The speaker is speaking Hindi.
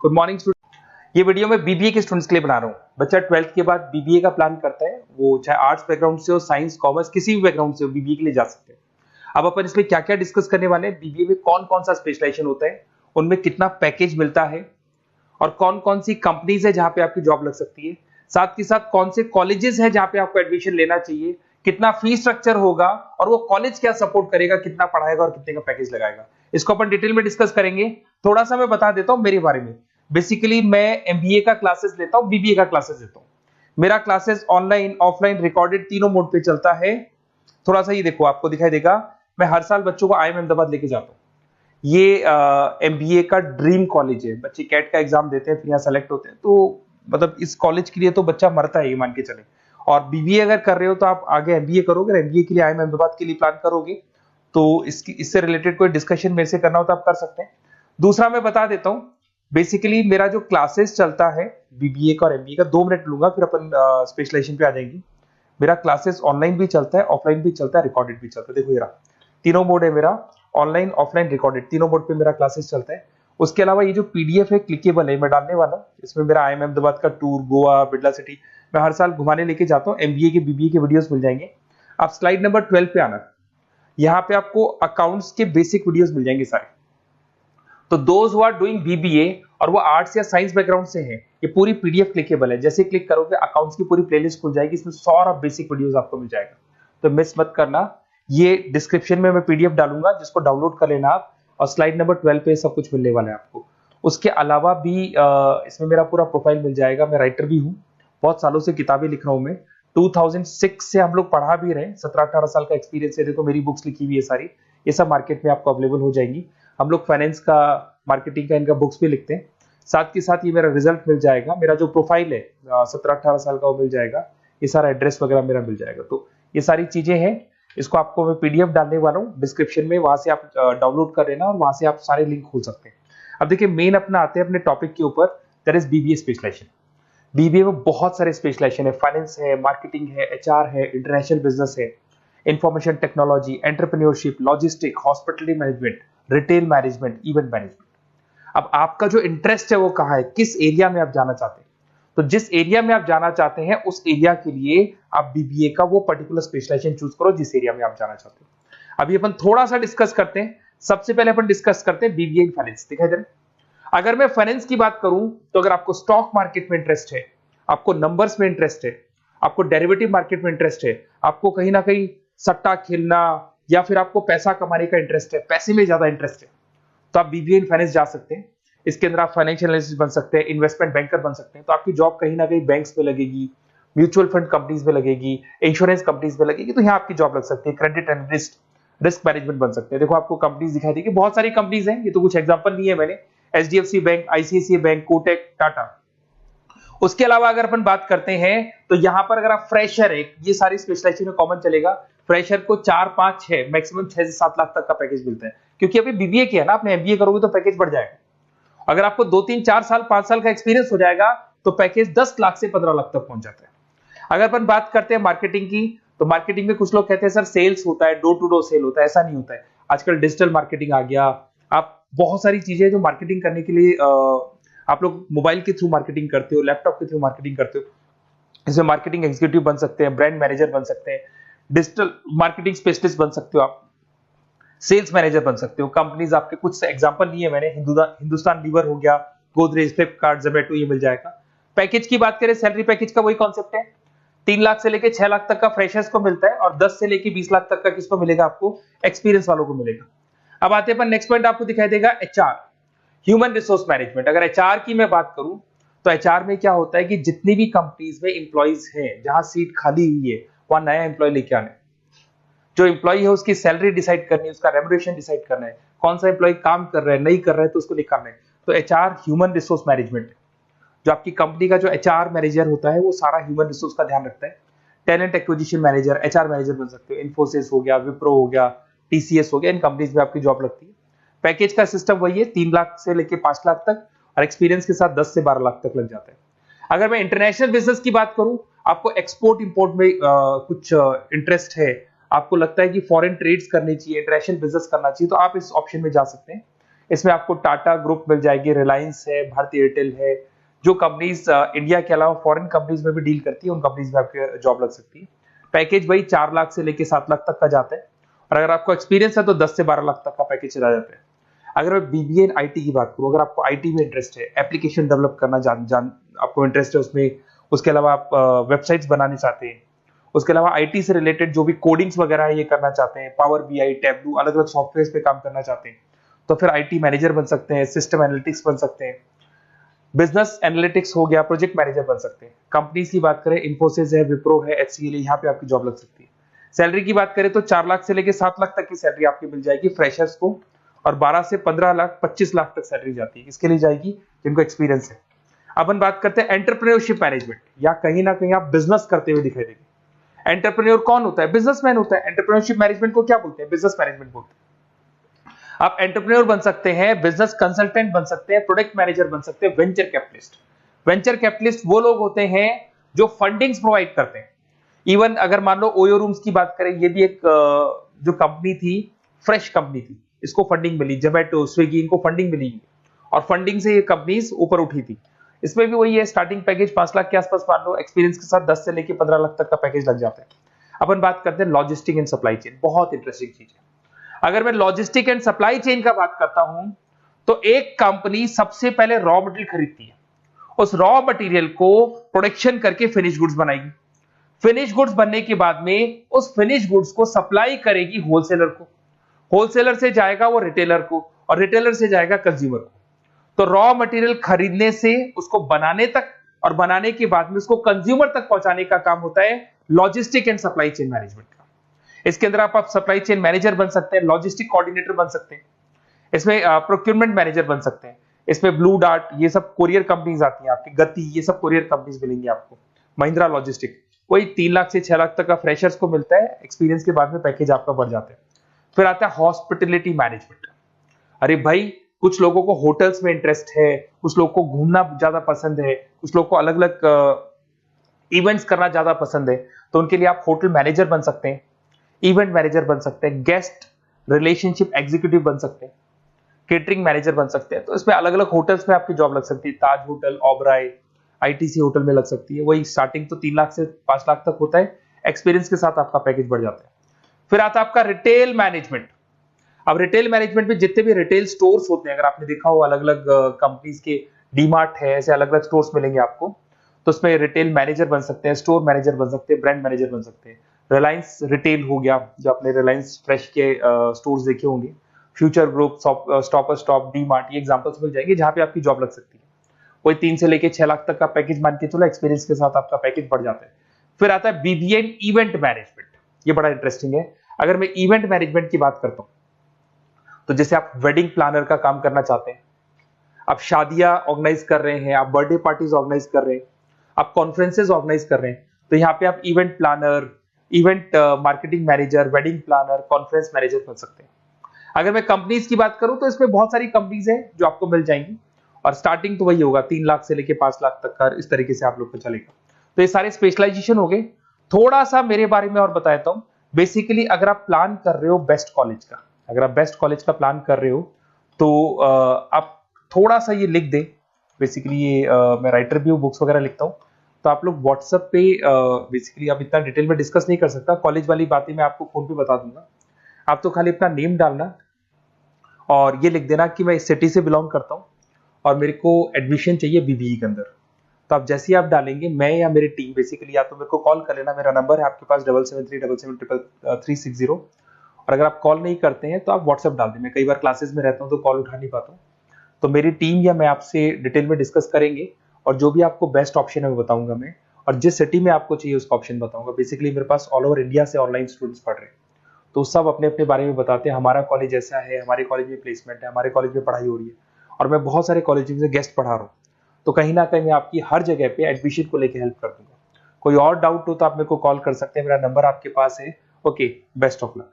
Good morning student. ये वीडियो मैं बीबीए के स्टूडेंट्स के लिए बना रहा हूँ। बच्चा 12th के बाद बीबीए का प्लान करता है, वो चाहे आर्ट्स बैकग्राउंड से हो, साइंस, कॉमर्स, किसी भी बैकग्राउंड से हो, बीबीए के लिए जा सकते हैं। अब अपन इसमें क्या क्या डिस्कस करने वाले हैं, बीबीए में कौन कौन सा स्पेशलाइजेशन होता है, उनमें कितना पैकेज मिलता है और कौन कौन सी कंपनीज है जहां पे आपकी जॉब लग सकती है, साथ के साथ कौन से कॉलेजेस है जहां पे आपको एडमिशन लेना चाहिए, कितना फी स्ट्रक्चर होगा और वो कॉलेज क्या सपोर्ट करेगा, कितना पढ़ाएगा और कितने का पैकेज लगाएगा, इसको अपन डिटेल में डिस्कस करेंगे। थोड़ा सा मैं बता देता हूं मेरे बारे में। बेसिकली मैं एमबीए का क्लासेस लेता हूं, बीबीए का क्लासेस लेता हूं। मेरा क्लासेस ऑनलाइन, ऑफलाइन, रिकॉर्डेड तीनों मोड पे चलता है। थोड़ा सा ये देखो, आपको दिखाई देगा, मैं हर साल बच्चों को आईएम अहमदाबाद लेके जाता हूँ। ये एमबीए का ड्रीम कॉलेज है। बच्चे कैट का एग्जाम देते हैं, फिर यहाँ सेलेक्ट होते हैं, तो मतलब इस कॉलेज के लिए तो बच्चा मरता है, ये मान के चले। और बीबीए अगर कर रहे हो तो आप आगे एमबीए करोगे, एमबीए के लिए आईएम अहमदाबाद के लिए प्लान करोगे, तो इससे रिलेटेड कोई डिस्कशन मेरे से करना हो तो आप कर सकते हैं। दूसरा मैं बता देता हूँ, बेसिकली मेरा जो क्लासेस चलता है बीबीए का और एमबीए का, 2 मिनट लूंगा फिर अपन स्पेशलाइजेशन पे आ जाएंगे। मेरा क्लासेस ऑनलाइन भी चलता है, ऑफलाइन भी चलता है, रिकॉर्डेड भी चलता है। देखो ये रहा, तीनों मोड है मेरा, ऑनलाइन, ऑफलाइन, रिकॉर्डेड, तीनों मोड पे मेरा क्लासेस चलता है। उसके अलावा ये जो पीडीएफ है क्लिकेबल है, मैं डालने वाला हूँ। इसमें मेरा आईएम अहमदाबाद का टूर, गोवा, बिरला सिटी, मैं हर साल घुमाने लेके जाता हूँ। एमबीए के, बीबीए के वीडियोस मिल जाएंगे। आप स्लाइड नंबर 12 पे आना, यहाँ पे आपको अकाउंट्स के बेसिक वीडियोस मिल जाएंगे सारे। तो those who are doing BBA और वो आर्ट्स या साइंस बैकग्राउंड से हैं, ये पूरी पीडीएफ क्लिकेबल है। जैसे क्लिक करोगे अकाउंट्स की पूरी प्लेलिस्ट खुल जाएगी, इसमें सारा बेसिक वीडियोस आपको मिल जाएगा, तो मिस मत करना। ये डिस्क्रिप्शन में मैं पीडीएफ डालूंगा, जिसको डाउनलोड कर लेना आप, और स्लाइड नंबर 12 पे सब कुछ मिलने वाला है आपको। उसके अलावा भी इसमें मेरा पूरा प्रोफाइल मिल जाएगा। मैं राइटर भी हूँ, बहुत सालों से किताबें लिख रहा हूँ मैं। 2006 से हम लोग पढ़ा भी रहे, 17-18 साल का एक्सपीरियंस है। देखो मेरी बुक्स लिखी हुई है सारी, ये सब मार्केट में आपको अवेलेबल हो जाएंगी। हम लोग फाइनेंस का, मार्केटिंग का, इनका बुक्स भी लिखते हैं। साथ के साथ ये मेरा रिजल्ट मिल जाएगा, मेरा जो प्रोफाइल है 17-18 साल का वो मिल जाएगा, ये सारा एड्रेस वगैरह मेरा मिल जाएगा। तो ये सारी चीजें हैं, इसको आपको मैं पीडीएफ डालने वाला हूँ डिस्क्रिप्शन में, वहां से आप डाउनलोड कर लेना और वहां से आप सारे लिंक खोल सकते हैं। अब देखिए मेन अपना आते हैं अपने टॉपिक के ऊपर, that is BBA specialisation. BBA में बहुत सारे स्पेशलाइजेशन है, फाइनेंस है, मार्केटिंग है, एचआर है, इंटरनेशनल बिजनेस है, information technology, entrepreneurship, logistic, hospitality management, retail management, event management. अब आपका जो इंटरेस्ट है वो कहाँ है, किस एरिया में आप जाना चाहते हैं, तो जिस एरिया में आप जाना चाहते हैं उस एरिया के लिए आप बीबीए का वो पर्टिकुलर स्पेशलाइजेशन चूज करो जिस एरिया में आप जाना चाहते हो। अभी अपन थोड़ा सा डिस्कस करते हैं। सबसे पहले अपन डिस्कस करते हैं बीबीए इन फाइनेंस। दिखाई दे रहा है? अगर मैं फाइनेंस की बात करूं तो अगर आपको स्टॉक मार्केट में इंटरेस्ट है, आपको नंबर्स में इंटरेस्ट है, आपको डेरिवेटिव मार्केट में इंटरेस्ट है, आपको कहीं ना कहीं सट्टा खेलना या फिर आपको पैसा कमाने का इंटरेस्ट है, पैसे में ज्यादा इंटरेस्ट है, तो आप बीबीए इन फाइनेंस जा सकते हैं। इसके अंदर आप फाइनेंशियल एनालिस्ट बन सकते हैं, इन्वेस्टमेंट बैंकर बन सकते हैं। तो आपकी जॉब कहीं ना कहीं बैंक्स में लगेगी, म्यूचुअल फंड कंपनीज में लगेगी, इंश्योरेंस कंपनीज में लगेगी, तो यहाँ आपकी जॉब लग सकती है। क्रेडिट एनालिस्ट, रिस्क मैनेजमेंट बन सकते हैं। देखो आपको कंपनीज दिखाई देगी, बहुत सारी कंपनीज हैं, ये तो कुछ एग्जांपल नहीं है मैंने, HDFC bank, ICICI bank, Kotak, Tata. उसके अलावा अगर अपन बात करते हैं तो यहाँ पर अगर आप फ्रेशर है, ये सारी स्पेशलाइजेशन में कॉमन चलेगा। फ्रेशर को 4, 5, 6, मैक्सिमम 6 से 7 लाख तक का पैकेज मिलता है, क्योंकि अभी बीबीए किया ना आपने, एमबीए करोगे तो पैकेज बढ़ जाएगा। अगर आपको 2, 3, 4 साल, 5 साल का एक्सपीरियंस हो जाएगा तो पैकेज 10 लाख से 15 लाख तक पहुंच जाता है। अगर अपन बात करते हैं मार्केटिंग की, तो मार्केटिंग में कुछ लोग कहते हैं सर सेल्स होता है, डोर टू डोर सेल होता है, ऐसा नहीं होता है। आजकल डिजिटल मार्केटिंग आ गया, आप बहुत सारी चीजें जो मार्केटिंग करने के लिए आप लोग मोबाइल के थ्रू मार्केटिंग करते हो, लैपटॉप के थ्रू मार्केटिंग करते हो। इसमें मार्केटिंग एग्जीक्यूटिव बन सकते हैं, ब्रांड मैनेजर बन सकते हैं, डिजिटल मार्केटिंग स्पेशलिस्ट बन सकते हो, आप सेल्स मैनेजर बन सकते हो। कंपनीज आपके कुछ एग्जांपल लिए मैंने, हिंदुस्तान लीवर हो गया, गोदरेज, फ्लिपकार्ट, जोमेटो, ये मिल जाएगा। पैकेज की बात करें, सैलरी पैकेज का वही कॉन्सेप्ट है, 3 लाख से लेके 6 लाख तक का फ्रेशर्स को मिलता है और 10 से लेके 20 लाख तक का किसको मिलेगा, आपको एक्सपीरियंस वालों को मिलेगा। अब आते हैं नेक्स्ट पॉइंट, आपको दिखाई देगा एचआर, ह्यूमन रिसोर्स मैनेजमेंट। अगर एचआर की मैं बात करूं तो एचआर में क्या होता है कि जितनी भी कंपनीज में इंप्लॉइज हैं, जहां सीट खाली हुई है वहां नया इंप्लॉय लेके आना है। जो इंप्लॉय है उसकी सैलरी डिसाइड करनी है, उसका रेम्युनरेशन डिसाइड करना है, कौन सा इंप्लॉय काम कर रहा है, नहीं कर रहा है तो उसको निकालना है। तो एचआर ह्यूमन रिसोर्स मैनेजमेंट है। जो आपकी कंपनी का जो एचआर मैनेजर होता है वो सारा ह्यूमन रिसोर्स का ध्यान रखता है। Talent acquisition manager, HR manager बन सकते हो। इन्फोसिस हो गया, विप्रो हो गया, टीसीएस हो गया, इन कंपनीज में आपकी जॉब लगती है। पैकेज का सिस्टम वही है, 3 लाख से लेके 5 लाख तक, और एक्सपीरियंस के साथ 10 से 12 लाख तक लग जाता है। अगर मैं इंटरनेशनल बिजनेस की बात करूं, आपको एक्सपोर्ट इंपोर्ट में कुछ इंटरेस्ट है, आपको लगता है कि फॉरेन ट्रेड्स करनी चाहिए, इंटरनेशनल बिजनेस करना चाहिए, तो आप इस ऑप्शन में जा सकते हैं। इसमें आपको टाटा ग्रुप मिल जाएगी, रिलायंस है, भारतीय एयरटेल है, जो कंपनीज इंडिया के अलावा फॉरेन कंपनीज में भी डील करती है, उन कंपनीज में आपकी जॉब लग सकती है। पैकेज वही 4 लाख से लेके 7 लाख तक का जाता है, और अगर आपको एक्सपीरियंस है तो 10 से 12 लाख तक का पैकेज चला जाता है। अगर मैं बीबीए इन आईटी की बात करूं, अगर आपको आईटी में इंटरेस्ट है, एप्लीकेशन डेवलप करना आपको इंटरेस्ट है उसमें, उसके अलावा आप वेबसाइट्स बनाने चाहते हैं, उसके अलावा आईटी से रिलेटेड जो भी कोडिंग्स वगैरह है ये करना चाहते हैं, पावर बीआई, टैबलू, अलग अलग सॉफ्टवेयर पे काम करना चाहते हैं, तो फिर आईटी मैनेजर बन सकते हैं, सिस्टम एनालिटिक्स बन सकते हैं, बिजनेस एनालिटिक्स हो गया, प्रोजेक्ट मैनेजर बन सकते हैं। कंपनीज की बात करें, इन्फोसिस है, विप्रो है, एचसीएल है, यहाँ पे आपकी जॉब लग सकती है। सैलरी की बात करें तो 4 लाख से लेके 7 लाख तक की सैलरी आपकी मिल जाएगी फ्रेशर्स को, और 12 से 15 लाख 25 लाख तक सैलरी जाती है। इसके लिए जाएगी जिनको एक्सपीरियंस है। अपन बात करते हैं एंटरप्रेन्योरशिप मैनेजमेंट, या कहीं ना कहीं आप बिजनेस करते हुए दिखाई देंगे। एंटरप्रेन्योर कौन होता है? बिजनेसमैन होता है। एंटरप्रेन्योरशिप मैनेजमेंट को क्या बोलते हैं? बिजनेस मैनेजमेंट बोलते हैं। आप एंटरप्रेन्योर बन सकते हैं, बिजनेस कंसल्टेंट बन सकते हैं, प्रोडक्ट मैनेजर बन सकते हैं, वेंचर कैपिटलिस्ट। वेंचर कैपिटलिस्ट वो लोग होते हैं जो फंडिंग्स प्रोवाइड करते हैं। इवन अगर मान लो ओयो रूम्स की बात करें, ये भी एक जो कंपनी थी, फ्रेश कंपनी थी, इसको फंडिंग मिली, जोमेटो, स्विगी, इनको फंडिंग मिली, और फंडिंग से ये कंपनीज ऊपर उठी थी। इसमें भी वही है, स्टार्टिंग पैकेज 5 लाख के आसपास मान लो, एक्सपीरियंस के साथ 10 से लेके 15 लाख तक का पैकेज लग जाता है। अपन बात करते हैं लॉजिस्टिक एंड सप्लाई चेन, बहुत इंटरेस्टिंग चीज है। अगर मैं लॉजिस्टिक एंड सप्लाई चेन का बात करता हूं, तो एक कंपनी सबसे पहले रॉ मटेरियल खरीदती है, उस रॉ मटेरियल को प्रोडक्शन करके फिनिश गुड्स बनाएगी। फिनिश गुड्स बनने के बाद में उस फिनिश गुड्स को सप्लाई करेगी होलसेलर को, होलसेलर से जाएगा वो रिटेलर को, और रिटेलर से जाएगा कंज्यूमर को। तो रॉ मटेरियल खरीदने से उसको बनाने तक, और बनाने के बाद में उसको कंज्यूमर तक पहुंचाने का काम होता है logistic and supply chain management का। इसके अंदर आप सप्लाई चेन मैनेजर बन सकते हैं, लॉजिस्टिक कोऑर्डिनेटर बन सकते हैं, इसमें प्रोक्योरमेंट मैनेजर बन सकते हैं, इसमें ब्लू डार्ट, ये सब कोरियर कंपनीज आती हैं आपकी, गति, ये सब कोरियर कंपनीज मिलेंगी आपको, महिंद्रा लॉजिस्टिक। वही 3 लाख से 6 लाख तक का फ्रेशर्स को मिलता है, एक्सपीरियंस के बाद में पैकेज आपका बढ़ जाता है। फिर आता है हॉस्पिटलिटी मैनेजमेंट। अरे भाई, कुछ लोगों को होटल्स में इंटरेस्ट है, कुछ लोगों को घूमना ज्यादा पसंद है, कुछ लोगों को अलग अलग इवेंट्स करना ज्यादा पसंद है, तो उनके लिए आप होटल मैनेजर बन सकते हैं, इवेंट मैनेजर बन सकते हैं, गेस्ट रिलेशनशिप एग्जीक्यूटिव बन सकते हैं, केटरिंग मैनेजर बन सकते हैं। तो इसमें अलग अलग होटल्स में आपकी जॉब लग सकती है, ताज होटल, ओबराय, आईटीसी होटल में लग सकती है। वही स्टार्टिंग तो 3 लाख से 5 लाख तक होता है, एक्सपीरियंस के साथ आपका पैकेज बढ़ जाता है। फिर आता है आपका रिटेल मैनेजमेंट। अब रिटेल मैनेजमेंट में जितने भी रिटेल स्टोर्स होते हैं, अगर आपने देखा हो अलग अलग कंपनीज के, डीमार्ट है, ऐसे अलग अलग स्टोर्स मिलेंगे आपको, तो उसमें रिटेल मैनेजर बन सकते हैं, स्टोर मैनेजर बन सकते हैं, ब्रांड मैनेजर बन सकते हैं। रिलायंस रिटेल हो गया, जो आपने रिलायंस फ्रेश के स्टोर्स देखे होंगे, future group, stop stop, DMart, ये एग्जांपल्स मिल जाएंगे जहां पे आपकी जॉब लग सकती है। कोई 3 से लेके 6 लाख तक का पैकेज मान के चलो, एक्सपीरियंस के साथ आपका पैकेज बढ़ जाता है। फिर आता है बीबीए इवेंट मैनेजमेंट, ये बड़ा इंटरेस्टिंग है। अगर मैं इवेंट मैनेजमेंट की बात करता हूं, तो जैसे आप वेडिंग प्लानर का काम करना चाहते हैं, आप शादियां ऑर्गेनाइज कर रहे हैं, आप बर्थडे पार्टीज ऑर्गेनाइज कर रहे हैं, आप कॉन्फ्रेंसेज ऑर्गेनाइज कर रहे हैं, तो यहाँ पे आप event planner, event marketing manager, wedding planner, conference manager बन सकते हैं। अगर मैं कंपनीज की बात करूं, तो इसमें बहुत सारी कंपनीज हैं जो आपको मिल जाएंगी, और स्टार्टिंग तो वही होगा 3 लाख से लेके 5 लाख तक का, इस तरीके से आप लोग को चलेगा। तो ये सारे स्पेशलाइजेशन हो गए। थोड़ा सा मेरे बारे में और बता देता हूं। बेसिकली अगर आप प्लान कर रहे हो बेस्ट कॉलेज का, अगर आप बेस्ट कॉलेज का प्लान कर रहे हो, तो आप थोड़ा सा ये लिख दें। बेसिकली ये मैं राइटर भी हूँ, बुक्स वगैरह लिखता हूँ, तो आप लोग व्हाट्सएप पे, बेसिकली आप इतना डिटेल में डिस्कस नहीं कर सकता, कॉलेज वाली बातें मैं आपको फोन पे बता दूंगा। आप तो खाली अपना नेम डालना और ये लिख देना कि मैं इस सिटी से बिलोंग करता हूँ और मेरे को एडमिशन चाहिए बीबीई के अंदर। तो आप जैसे ही आप डालेंगे, मैं या मेरी टीम बेसिकली, या तो मेरे को कॉल कर लेना, मेरा नंबर है आपके पास 7737733360। और अगर आप कॉल नहीं करते हैं तो आप व्हाट्सएप डाल दें। मैं कई बार क्लासेस में रहता हूँ तो कॉल उठा नहीं पाता हूँ, तो मेरी टीम या मैं आपसे डिटेल में डिस्कस करेंगे, और जो भी आपको बेस्ट ऑप्शन है वो बताऊंगा मैं, और जिस सिटी में आपको चाहिए उसका ऑप्शन बताऊंगा। बेसिकली मेरे पास ऑल ओवर इंडिया से ऑनलाइन स्टूडेंट्स पढ़ रहे हैं, तो सब अपने अपने बारे में बताते हैं, हमारा कॉलेज ऐसा है, हमारे कॉलेज में प्लेसमेंट है, हमारे कॉलेज में पढ़ाई हो रही है, और मैं बहुत सारे कॉलेज में गेस्ट पढ़ा रहा हूँ। तो कहीं ना कहीं मैं आपकी हर जगह पे एडमिशन को लेकर हेल्प कर दूंगा। कोई और डाउट हो तो आप मेरे को कॉल कर सकते हैं, मेरा नंबर आपके पास है। Okay, best of luck.